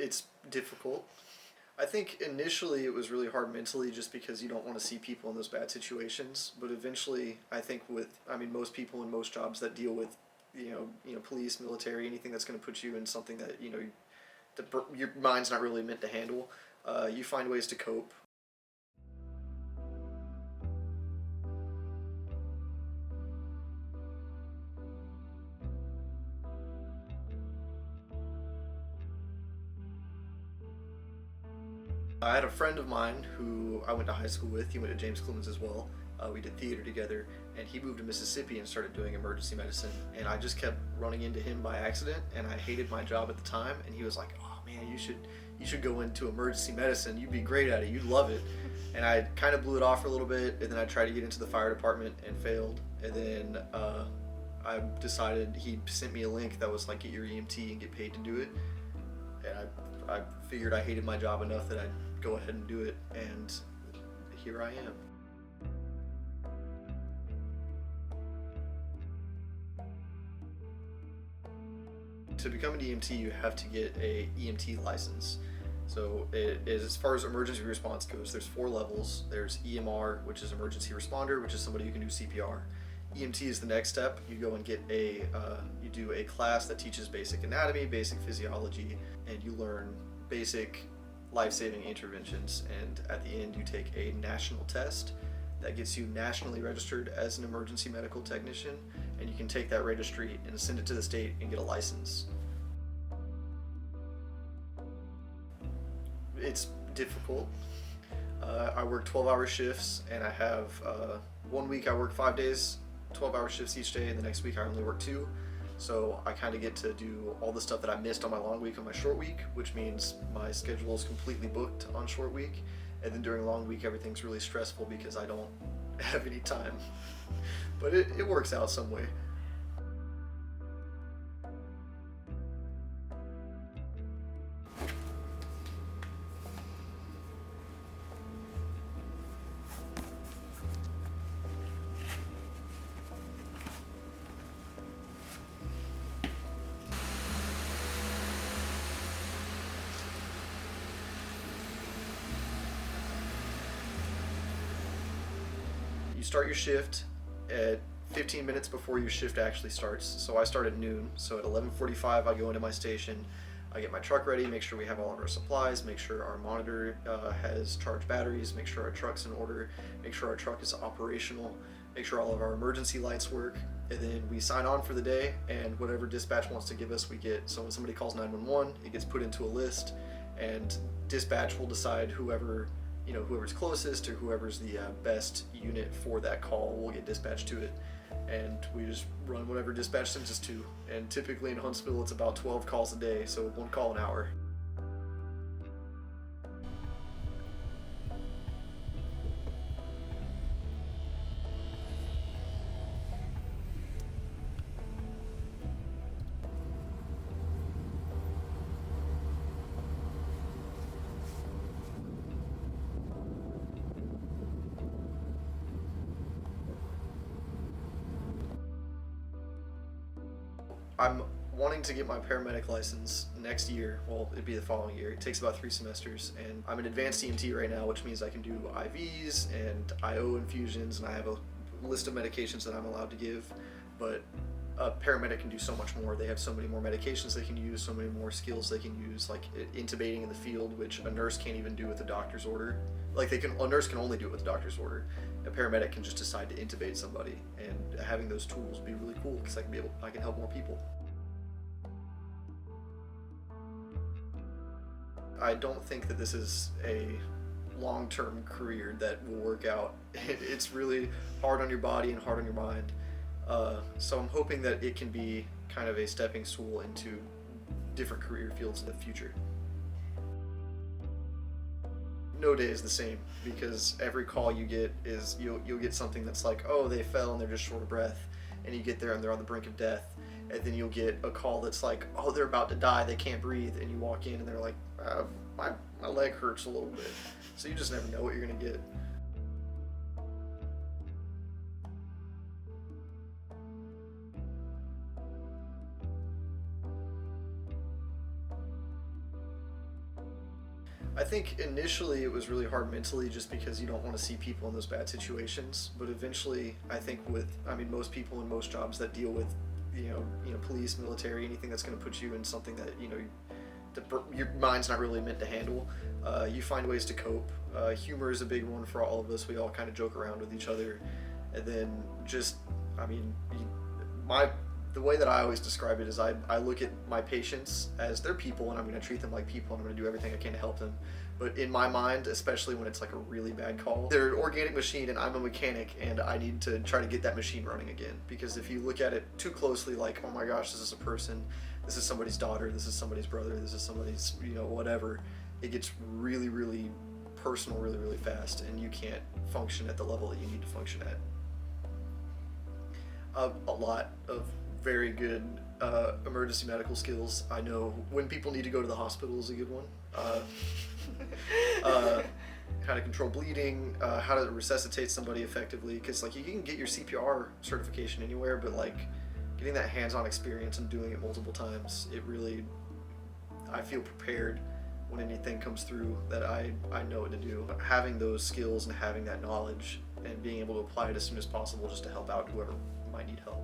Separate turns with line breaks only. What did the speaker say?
It's difficult. I think initially it was really hard mentally just because you don't want to see people in those bad situations. But eventually, I think most people in most jobs that deal with, police, military, anything that's going to put you in something that your mind's not really meant to handle. You find ways to cope. I had a friend of mine who I went to high school with. He went to James Clemens as well. We did theater together, and he moved to Mississippi and started doing emergency medicine. And I just kept running into him by accident, and I hated my job at the time. And he was like, "Oh man, you should go into emergency medicine. You'd be great at it. You'd love it." And I kind of blew it off for a little bit, and then I tried to get into the fire department and failed. And then I decided he sent me a link that was like, get your EMT and get paid to do it. And I figured I hated my job enough that I'd go ahead and do it, and here I am. To become an EMT, you have to get a EMT license. So it is, as far as emergency response goes, there's 4 levels. There's EMR, which is emergency responder, which is somebody who can do CPR. EMT is the next step. You go and get you do a class that teaches basic anatomy, basic physiology, and you learn basic life-saving interventions. And at the end, you take a national test that gets you nationally registered as an emergency medical technician, and you can take that registry and send it to the state and get a license. It's difficult. I work 12-hour shifts, and I have 1 week I work 5 days, 12-hour shifts each day, and the next week I only work 2. So I kind of get to do all the stuff that I missed on my long week on my short week, which means my schedule is completely booked on short week. And then during long week, everything's really stressful because I don't have any time. But it works out some way. You start your shift at 15 minutes before your shift actually starts. So I start at noon. So at 11:45, I go into my station. I get my truck ready, make sure we have all of our supplies, make sure our monitor has charged batteries, make sure our truck's in order, make sure our truck is operational, make sure all of our emergency lights work, and then we sign on for the day, and whatever dispatch wants to give us, we get. So when somebody calls 911, it gets put into a list, and dispatch will decide whoever's closest or whoever's the best unit for that call will get dispatched to it. And we just run whatever dispatch sends us to. And typically in Huntsville, it's about 12 calls a day, so 1 call an hour. I'm wanting to get my paramedic license next year. Well, it'd be the following year. It takes about 3 semesters, and I'm an advanced EMT right now, which means I can do IVs and IO infusions, and I have a list of medications that I'm allowed to give. But a paramedic can do so much more. They have so many more medications they can use, so many more skills they can use, like intubating in the field, which a nurse can't even do with a doctor's order. Like a nurse can only do it with a doctor's order. A paramedic can just decide to intubate somebody, and having those tools would be really cool because I can help more people. I don't think that this is a long-term career that will work out. It's really hard on your body and hard on your mind. So I'm hoping that it can be kind of a stepping stool into different career fields in the future. No day is the same because every call you get is you'll get something that's like, oh, they fell and they're just short of breath, and you get there and they're on the brink of death, and then you'll get a call that's like, oh, they're about to die, they can't breathe, and you walk in and they're like, my leg hurts a little bit. So you just never know what you're gonna get. I think initially it was really hard mentally just because you don't want to see people in those bad situations. But eventually, I think most people in most jobs that deal with, police, military, anything that's going to put you in something that, your mind's not really meant to handle, you find ways to cope. Humor is a big one for all of us. We all kind of joke around with each other. And then just, I mean, the way that I always describe it is I look at my patients as they're people, and I'm going to treat them like people, and I'm going to do everything I can to help them. But in my mind, especially when it's like a really bad call, they're an organic machine and I'm a mechanic, and I need to try to get that machine running again. Because if you look at it too closely, like, oh my gosh, this is a person, this is somebody's daughter, this is somebody's brother, this is somebody's, whatever, it gets really, really personal really, really fast, and you can't function at the level that you need to function at. A lot of very good emergency medical skills. I know when people need to go to the hospital is a good one. How to control bleeding, how to resuscitate somebody effectively, because like you can get your CPR certification anywhere, but like getting that hands-on experience and doing it multiple times, I feel prepared when anything comes through that I know what to do. Having those skills and having that knowledge and being able to apply it as soon as possible just to help out whoever might need help.